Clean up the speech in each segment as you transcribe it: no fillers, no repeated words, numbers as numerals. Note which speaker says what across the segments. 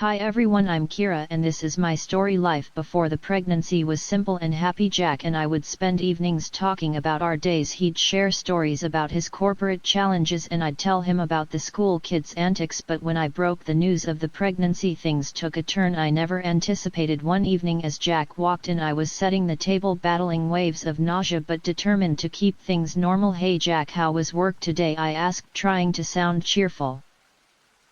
Speaker 1: Hi everyone, I'm Kira and this is my story. Life before the pregnancy was simple and happy. Jack and I would spend evenings talking about our days. He'd share stories about his corporate challenges and I'd tell him about the school kids' antics. But when I broke the news of the pregnancy, things took a turn I never anticipated. One evening as Jack walked in, I was setting the table, battling waves of nausea but determined to keep things normal. Hey Jack, how was work today? I asked, trying to sound cheerful.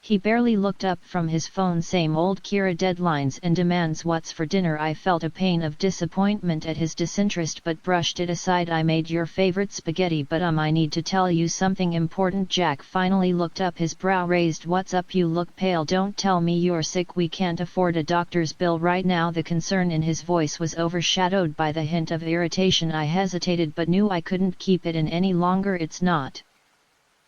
Speaker 1: He barely looked up from his phone. Same old Kira, deadlines and demands. What's for dinner? I felt a pain of disappointment at his disinterest but brushed it aside. I made your favorite spaghetti, but I need to tell you something important. Jack finally looked up, his brow raised. What's up? You look pale. Don't tell me you're sick. We can't afford a doctor's bill right now. The concern in his voice was overshadowed by the hint of irritation. I hesitated but knew I couldn't keep it in any longer. It's not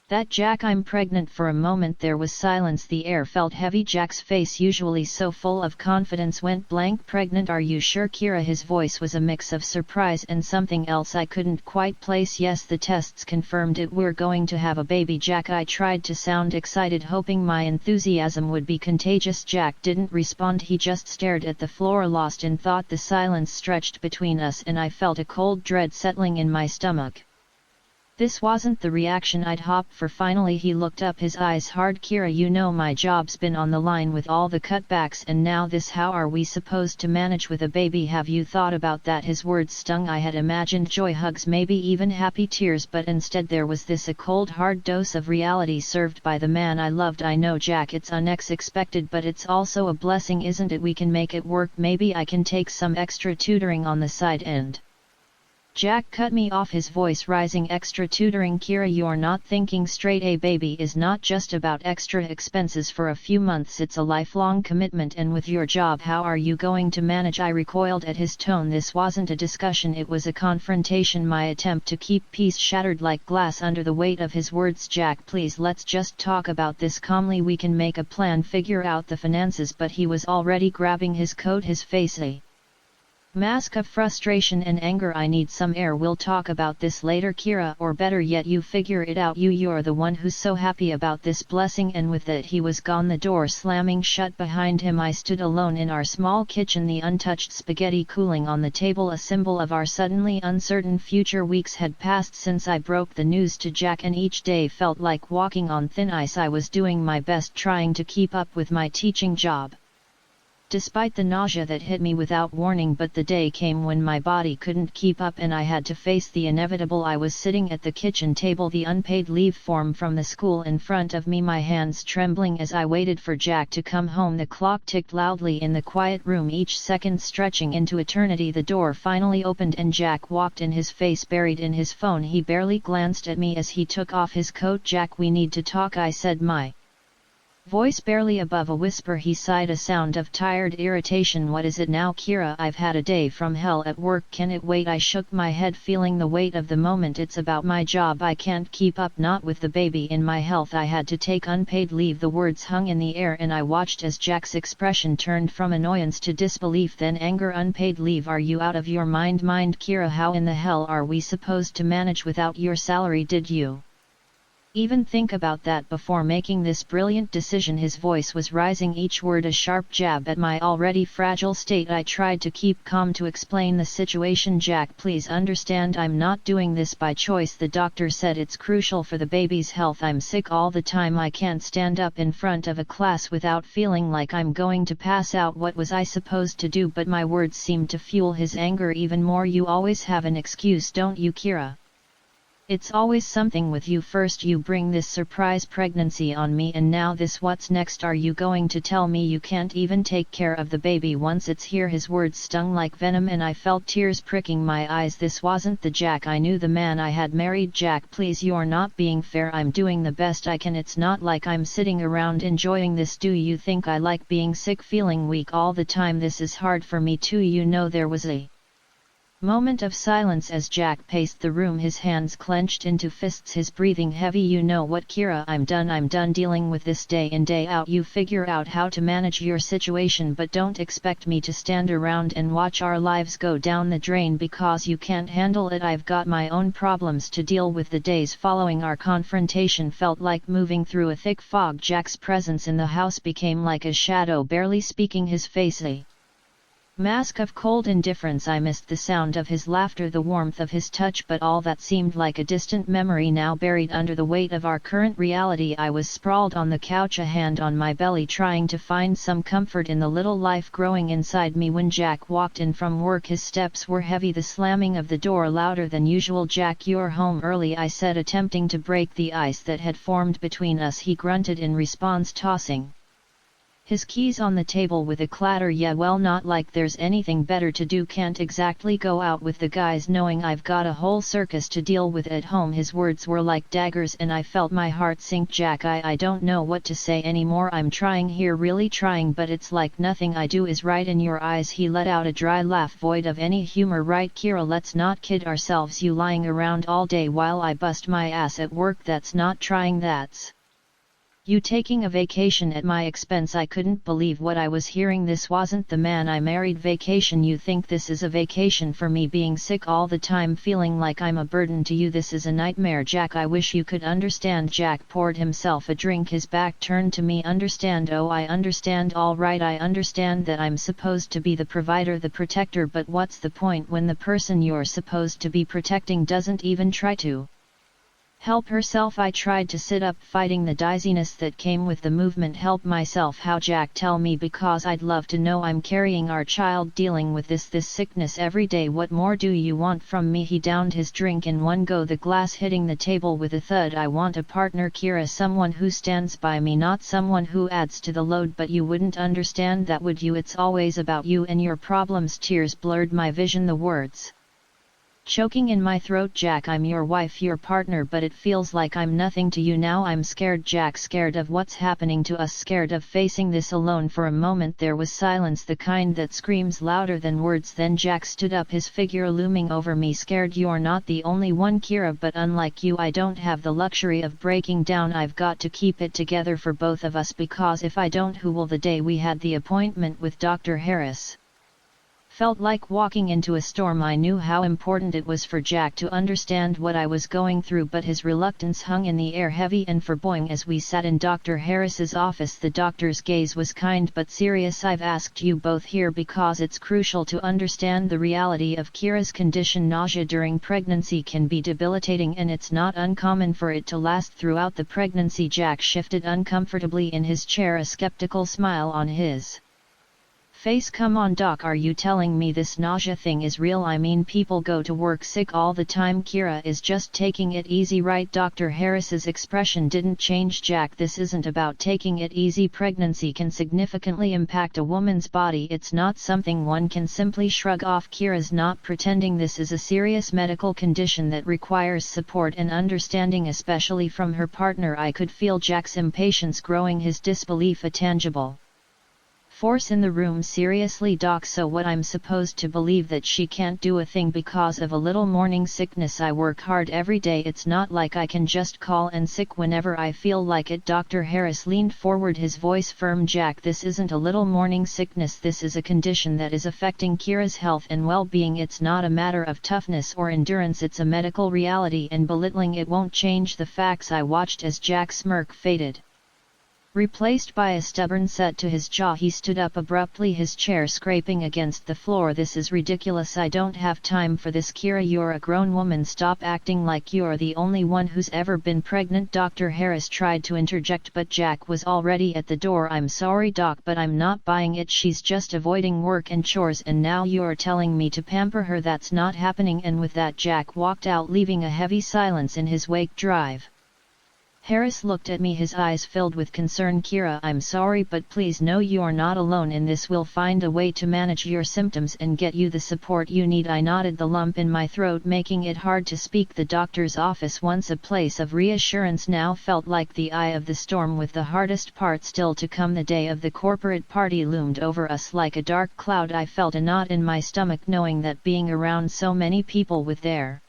Speaker 1: that, Jack, I'm pregnant. For a moment there was silence. The air felt heavy. Jack's face, usually so full of confidence, went blank. Pregnant? Are you sure, Kira? His voice was a mix of surprise and something else I couldn't quite place. Yes, the tests confirmed it. We're going to have a baby, Jack. I tried to sound excited, hoping my enthusiasm would be contagious. Jack didn't respond. He just stared at the floor, lost in thought. The silence stretched between us and I felt a cold dread settling in my stomach. This wasn't the reaction I'd hoped for. Finally he looked up, his eyes hard. Kira, you know my job's been on the line with all the cutbacks and now this. How are we supposed to manage with a baby? Have you thought about that? His words stung. I had imagined joy, hugs, maybe even happy tears, but instead there was this, a cold hard dose of reality served by the man I loved. I know, Jack, it's unexpected but it's also a blessing, isn't it? We can make it work. Maybe I can take some extra tutoring on the side end. Jack cut me off, his voice rising. Extra tutoring? Kira, you're not thinking straight. A baby is not just about extra expenses for a few months, it's a lifelong commitment. And with your job, how are you going to manage? I recoiled at his tone. This wasn't a discussion, it was a confrontation. My attempt to keep peace shattered like glass under the weight of his words. Jack, please, let's just talk about this calmly. We can make a plan, figure out the finances. But he was already grabbing his coat, his face a mask of frustration and anger. I need some air. We'll talk about this later, Kira, or better yet, you figure it out. You're the one who's so happy about this blessing. And with that he was gone, the door slamming shut behind him. I stood alone in our small kitchen, the untouched spaghetti cooling on the table, a symbol of our suddenly uncertain future. Weeks had passed since I broke the news to Jack and each day felt like walking on thin ice. I was doing my best, trying to keep up with my teaching job, despite the nausea that hit me without warning. But the day came when my body couldn't keep up and I had to face the inevitable. I was sitting at the kitchen table, the unpaid leave form from the school in front of me, my hands trembling as I waited for Jack to come home. The clock ticked loudly in the quiet room, each second stretching into eternity. The door finally opened and Jack walked in, his face buried in his phone. He barely glanced at me as he took off his coat. Jack, we need to talk, I said, my voice barely above a whisper. He sighed, a sound of tired irritation. What is it now, Kira? I've had a day from hell at work. Can it wait? I shook my head, feeling the weight of the moment. It's about my job. I can't keep up, not with the baby in my health. I had to take unpaid leave. The words hung in the air and I watched as Jack's expression turned from annoyance to disbelief, then anger. Unpaid leave? Are you out of your mind, Kira? How in the hell are we supposed to manage without your salary? Did you even think about that before making this brilliant decision? His voice was rising, each word a sharp jab at my already fragile state. I tried to keep calm, to explain the situation. Jack, please understand, I'm not doing this by choice. The doctor said it's crucial for the baby's health. I'm sick all the time. I can't stand up in front of a class without feeling like I'm going to pass out. What was I supposed to do? But my words seemed to fuel his anger even more. You always have an excuse, don't you, Kira? It's always something with you. First you bring this surprise pregnancy on me and now this. What's next? Are you going to tell me you can't even take care of the baby once it's here? His words stung like venom and I felt tears pricking my eyes. This wasn't the Jack I knew, the man I had married. Jack, please, you're not being fair. I'm doing the best I can. It's not like I'm sitting around enjoying this. Do you think I like being sick, feeling weak all the time? This is hard for me too. You know, there was a Moment of silence as Jack paced the room, his hands clenched into fists, his breathing heavy. You know what, Kira, I'm done dealing with this day in day out. You figure out how to manage your situation, but don't expect me to stand around and watch our lives go down the drain because you can't handle it. I've got my own problems to deal with. The days following our confrontation felt like moving through a thick fog. Jack's presence in the house became like a shadow, barely speaking, his face a mask of cold indifference. I missed the sound of his laughter, the warmth of his touch, but all that seemed like a distant memory now, buried under the weight of our current reality. I was sprawled on the couch, a hand on my belly, trying to find some comfort in the little life growing inside me when Jack walked in from work. His steps were heavy, the slamming of the door louder than usual. Jack, you're home early, I said, attempting to break the ice that had formed between us. He grunted in response, tossing his keys on the table with a clatter. Yeah, well, not like there's anything better to do. Can't exactly go out with the guys knowing I've got a whole circus to deal with at home. His words were like daggers and I felt my heart sink. Jack, I don't know what to say anymore. I'm trying here, really trying, but it's like nothing I do is right in your eyes. He let out a dry laugh void of any humor. Right, Kira, let's not kid ourselves. You lying around all day while I bust my ass at work, that's not trying, that's you taking a vacation at my expense. I couldn't believe what I was hearing. This wasn't the man I married. Vacation? You think this is a vacation for me? Being sick all the time, feeling like I'm a burden to you, this is a nightmare. Jack, I wish you could understand. Jack poured himself a drink, his back turned to me. Understand? Oh, I understand, all right, I understand that I'm supposed to be the provider, the protector, but what's the point when the person you're supposed to be protecting doesn't even try to help herself? I tried to sit up, fighting the dizziness that came with the movement. Help myself? How, Jack? Tell me, because I'd love to know. I'm carrying our child, dealing with this sickness every day. What more do you want from me? He downed his drink in one go, the glass hitting the table with a thud. I want a partner, Kira, someone who stands by me, not someone who adds to the load. But you wouldn't understand that, would you? It's always about you and your problems. Tears blurred my vision, the words choking in my throat. Jack, I'm your wife, your partner, but it feels like I'm nothing to you now. I'm scared, Jack, scared of what's happening to us, scared of facing this alone. For a moment there was silence, the kind that screams louder than words. Then Jack stood up, his figure looming over me. Scared? You're not the only one, Kira, but unlike you, I don't have the luxury of breaking down. I've got to keep it together for both of us, because if I don't, who will? The day we had the appointment with Dr. Harris felt like walking into a storm. I knew how important it was for Jack to understand what I was going through, but his reluctance hung in the air, heavy and foreboding. As we sat in Dr. Harris's office, the doctor's gaze was kind but serious. I've asked you both here because it's crucial to understand the reality of Kira's condition. Nausea during pregnancy can be debilitating, and it's not uncommon for it to last throughout the pregnancy. Jack shifted uncomfortably in his chair, a skeptical smile on his face. Come on, Doc, are you telling me this nausea thing is real? I mean, people go to work sick all the time. Kira is just taking it easy, right? Dr. Harris's expression didn't change. Jack, this isn't about taking it easy. Pregnancy can significantly impact a woman's body. It's not something one can simply shrug off. Kira's not pretending. This is a serious medical condition that requires support and understanding, especially from her partner. I could feel Jack's impatience growing, his disbelief a tangible force in the room. Seriously, Doc, so what, I'm supposed to believe that she can't do a thing because of a little morning sickness? I work hard every day. It's not like I can just call in sick whenever I feel like it. Dr. Harris leaned forward, his voice firm. Jack, this isn't a little morning sickness. This is a condition that is affecting Kira's health and well-being. It's not a matter of toughness or endurance. It's a medical reality, and belittling it won't change the facts. I watched as Jack's smirk faded, replaced by a stubborn set to his jaw. He stood up abruptly, his chair scraping against the floor. This is ridiculous. I don't have time for this. Kira, you're a grown woman. Stop acting like you're the only one who's ever been pregnant. Dr. Harris tried to interject, but Jack was already at the door. I'm sorry, Doc, but I'm not buying it. She's just avoiding work and chores, and now you're telling me to pamper her. That's not happening. And with that, Jack walked out, leaving a heavy silence in his wake. Drive Harris looked at me, his eyes filled with concern. Kira, I'm sorry, but please know you're not alone in this. We'll find a way to manage your symptoms and get you the support you need. I nodded, the lump in my throat making it hard to speak. The doctor's office, once a place of reassurance, now felt like the eye of the storm, with the hardest part still to come. The day of the corporate party loomed over us like a dark cloud. I felt a knot in my stomach knowing that being around so many people with their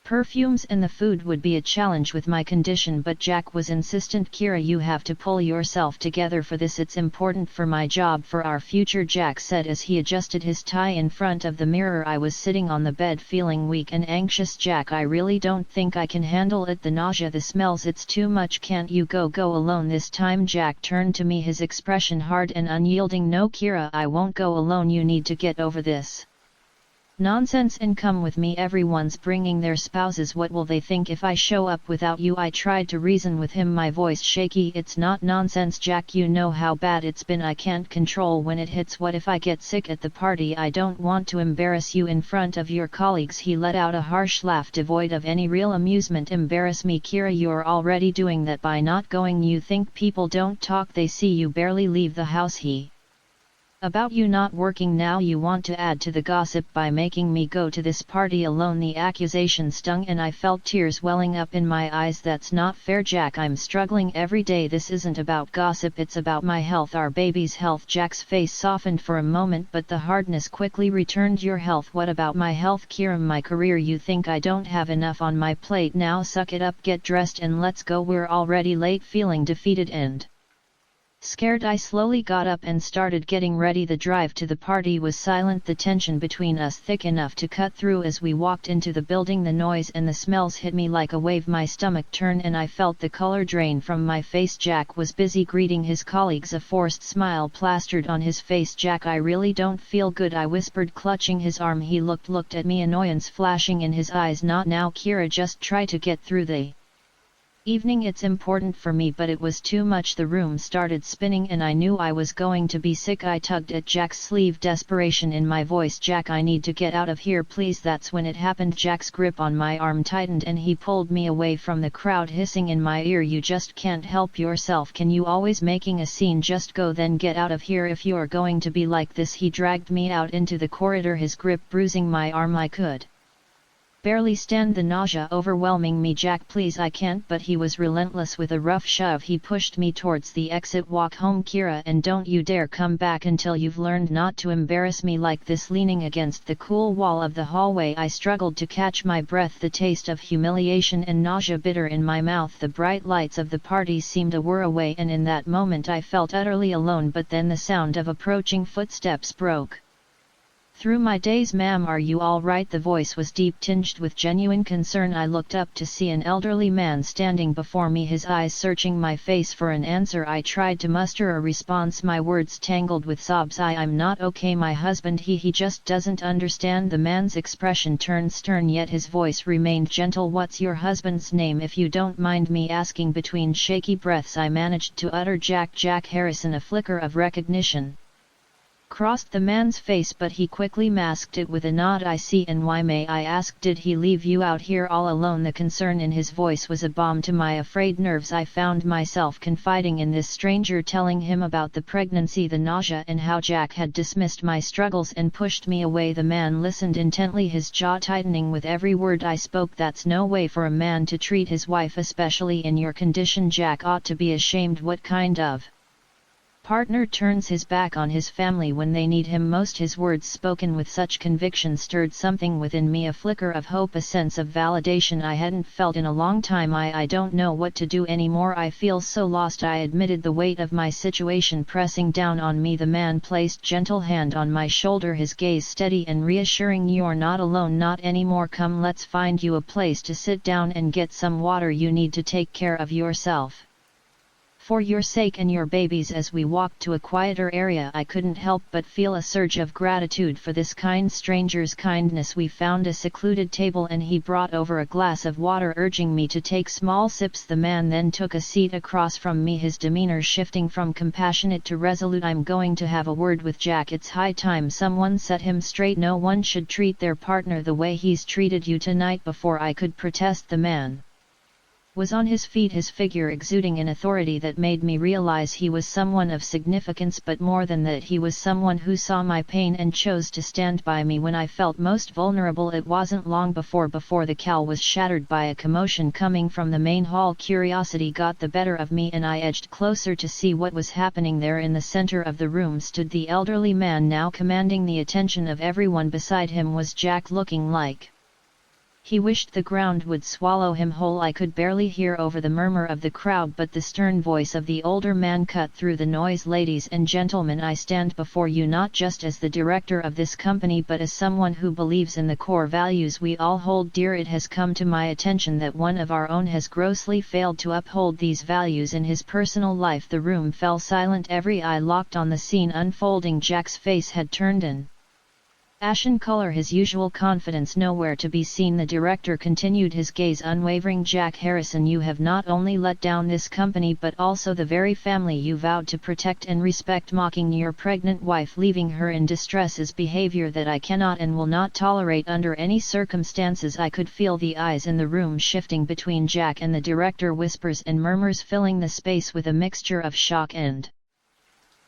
Speaker 1: perfumes and the food would be a challenge with my condition, but Jack was insistent. Kira, you have to pull yourself together for this. It's important for my job, for our future, Jack said as he adjusted his tie in front of the mirror. I was sitting on the bed feeling weak and anxious. Jack, I really don't think I can handle it. The nausea, the smells, it's too much. Can't you go alone this time? Jack turned to me, his expression hard and unyielding. No Kira, I won't go alone. You need to get over this nonsense and come with me. Everyone's bringing their spouses. What will they think if I show up without you? I tried to reason with him, my voice shaky. It's not nonsense, Jack. You know how bad it's been. I can't control when it hits. What if I get sick at the party? I don't want to embarrass you in front of your colleagues. He let out a harsh laugh devoid of any real amusement. Embarrass me, Kira? You're already doing that by not going. You think people don't talk? They see you barely leave the house. About you not working now. You want to add to the gossip by making me go to this party alone. The accusation stung and I felt tears welling up in my eyes. That's not fair, Jack. I'm struggling every day. This isn't about gossip, it's about my health, our baby's health. Jack's face softened for a moment, but the hardness quickly returned. Your health? What about my health, Kira? My career? You think I don't have enough on my plate now? Suck it up, get dressed and let's go. We're already late. Feeling defeated and scared, I slowly got up and started getting ready. The drive to the party was silent, the tension between us thick enough to cut through. As we walked into the building, the noise and the smells hit me like a wave. My stomach turned and I felt the color drain from my face. Jack was busy greeting his colleagues, a forced smile plastered on his face. Jack, I really don't feel good, I whispered, clutching his arm. He looked at me, annoyance flashing in his eyes. Not now, Kira, just try to get through the evening. It's important for me. But it was too much. The room started spinning and I knew I was going to be sick. I tugged at Jack's sleeve, desperation in my voice. Jack, I need to get out of here, please. That's when it happened. Jack's grip on my arm tightened and he pulled me away from the crowd, hissing in my ear, you just can't help yourself. Can you always making a scene? Just go, then get out of here if you're going to be like this. He dragged me out into the corridor, his grip bruising my arm. I could barely stand, the nausea overwhelming me. Jack, please, I can't. But he was relentless. With a rough shove he pushed me towards the exit. Walk home, Kira, and don't you dare come back until you've learned not to embarrass me like this. Leaning against the cool wall of the hallway, I struggled to catch my breath, the taste of humiliation and nausea bitter in my mouth. The bright lights of the party seemed a whir away, and in that moment I felt utterly alone. But then the sound of approaching footsteps broke through my daze. Ma'am, are you all right? The voice was deep, tinged with genuine concern. I looked up to see an elderly man standing before me, his eyes searching my face for an answer. I tried to muster a response, my words tangled with sobs. I'm not okay. My husband, he just doesn't understand. The man's expression turned stern, yet his voice remained gentle. What's your husband's name, if you don't mind me asking? Between shaky breaths I managed to utter Jack Harrison. A flicker of recognition crossed the man's face, but he quickly masked it with a nod. I see. And why, may I ask? Did he leave you out here all alone? The concern in his voice was a balm to my afraid nerves. I found myself confiding in this stranger, telling him about the pregnancy, the nausea, and how Jack had dismissed my struggles and pushed me away. The man listened intently, his jaw tightening with every word I spoke. That's no way for a man to treat his wife, especially in your condition. Jack ought to be ashamed. What kind of partner turns his back on his family when they need him most? His words, spoken with such conviction, stirred something within me, a flicker of hope, a sense of validation I hadn't felt in a long time. I don't know what to do anymore. I feel so lost, I admitted, the weight of my situation pressing down on me. The man placed gentle hand on my shoulder, his gaze steady and reassuring. You're not alone, not anymore. Come, let's find you a place to sit down and get some water. You need to take care of yourself, for your sake and your baby's. As we walked to a quieter area, I couldn't help but feel a surge of gratitude for this kind stranger's kindness. We found a secluded table and he brought over a glass of water, urging me to take small sips. The man then took a seat across from me, his demeanor shifting from compassionate to resolute. I'm going to have a word with Jack. It's high time someone set him straight. No one should treat their partner the way he's treated you tonight. Before I could protest, the man was on his feet, his figure exuding an authority that made me realize he was someone of significance, but more than that, he was someone who saw my pain and chose to stand by me when I felt most vulnerable. It wasn't long before the cowl was shattered by a commotion coming from the main hall. Curiosity got the better of me and I edged closer to see what was happening there. In the center of the room stood the elderly man, now commanding the attention of everyone. Beside him was Jack, looking like he wished the ground would swallow him whole. I could barely hear over the murmur of the crowd, but the stern voice of the older man cut through the noise. Ladies and gentlemen, I stand before you not just as the director of this company, but as someone who believes in the core values we all hold dear. It has come to my attention that one of our own has grossly failed to uphold these values in his personal life. The room fell silent, every eye locked on the scene unfolding. Jack's face had turned an ashen color, his usual confidence nowhere to be seen. The director continued, his gaze unwavering. Jack Harrison, you have not only let down this company but also the very family you vowed to protect and respect. Mocking your pregnant wife, leaving her in distress, is behavior that I cannot and will not tolerate under any circumstances. I could feel the eyes in the room shifting between Jack and the director, whispers and murmurs filling the space with a mixture of shock and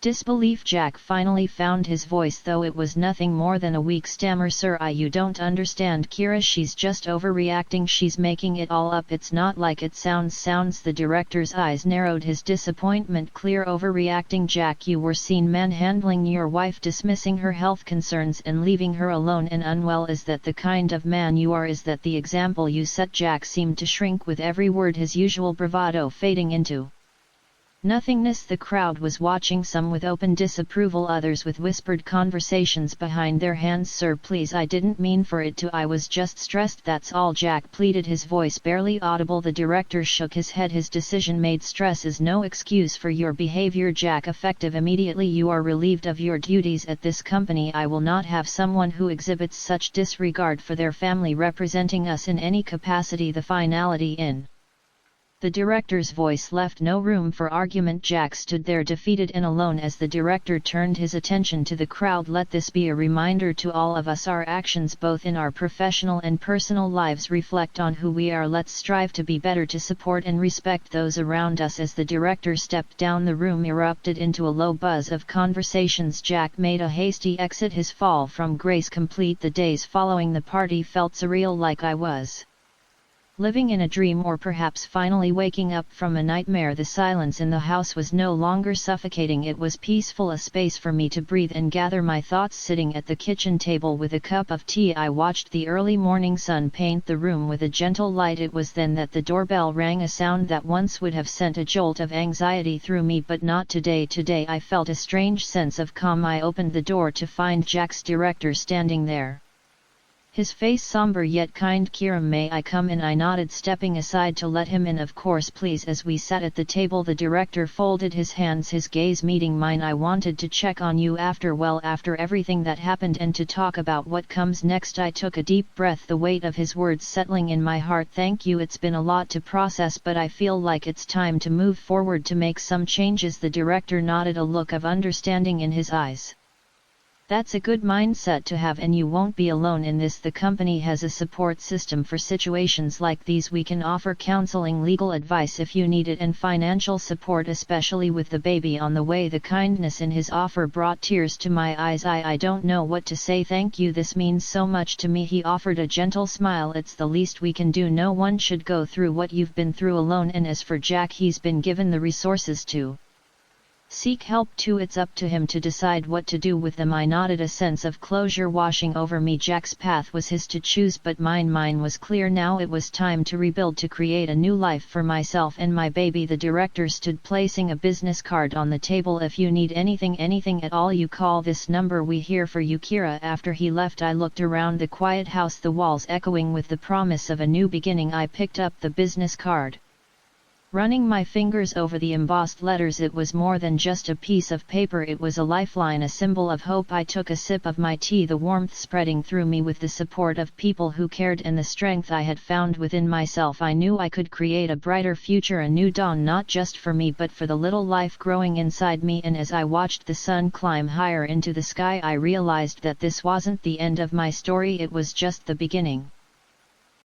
Speaker 1: disbelief. Jack finally found his voice, though it was nothing more than a weak stammer. Sir, you don't understand, Kira. She's just overreacting. She's making it all up. It's not like it sounds. The director's eyes narrowed, his disappointment clear. Overreacting, Jack? You were seen manhandling your wife, dismissing her health concerns and leaving her alone and unwell. Is that the kind of man you are? Is that the example you set? Jack seemed to shrink with every word, his usual bravado fading into nothingness. The crowd was watching, some with open disapproval, others with whispered conversations behind their hands. Sir, please, I didn't mean for it to. I was just stressed, that's all, Jack pleaded, his voice barely audible. The director shook his head, his decision made. Stress is no excuse for your behavior, Jack. Effective immediately. You are relieved of your duties at this company. I will not have someone who exhibits such disregard for their family representing us in any capacity. The finality in the director's voice left no room for argument. Jack stood there defeated and alone as the director turned his attention to the crowd. Let this be a reminder to all of us. Our actions, both in our professional and personal lives, reflect on who we are. Let's strive to be better, to support and respect those around us. As the director stepped down, the room erupted into a low buzz of conversations. Jack made a hasty exit, his fall from grace complete. The days following the party felt surreal, like I was living in a dream, or perhaps finally waking up from a nightmare. The silence in the house was no longer suffocating, it was peaceful, a space for me to breathe and gather my thoughts. Sitting at the kitchen table with a cup of tea, I watched the early morning sun paint the room with a gentle light. It was then that the doorbell rang, a sound that once would have sent a jolt of anxiety through me, but not today. Today I felt a strange sense of calm. I opened the door to find Jack's director standing there, his face somber yet kind. Kira, may I come in? I nodded, stepping aside to let him in. Of course, please. As we sat at the table, the director folded his hands, his gaze meeting mine. I wanted to check on you after everything that happened, and to talk about what comes next. I took a deep breath, the weight of his words settling in my heart. Thank you, it's been a lot to process, but I feel like it's time to move forward, to make some changes. The director nodded, a look of understanding in his eyes. That's a good mindset to have, and you won't be alone in this. The company has a support system for situations like these. We can offer counseling, legal advice if you need it, and financial support, especially with the baby on the way. The kindness in his offer brought tears to my eyes. I don't know what to say. Thank you, this means so much to me. He offered a gentle smile. It's the least we can do. No one should go through what you've been through alone. And as for Jack, he's been given the resources to seek help too. It's up to him to decide what to do with them. I nodded, a sense of closure washing over me. Jack's path was his to choose, but mine was clear now. It was time to rebuild, to create a new life for myself and my baby. The director stood, placing a business card on the table. If you need anything at all, you call this number. We here for you, Kira. After he left, I looked around the quiet house, the walls echoing with the promise of a new beginning. I picked up the business card, running my fingers over the embossed letters. It was more than just a piece of paper, it was a lifeline, a symbol of hope. I took a sip of my tea, the warmth spreading through me. With the support of people who cared and the strength I had found within myself, I knew I could create a brighter future, a new dawn, not just for me but for the little life growing inside me. And as I watched the sun climb higher into the sky, I realized that this wasn't the end of my story, it was just the beginning.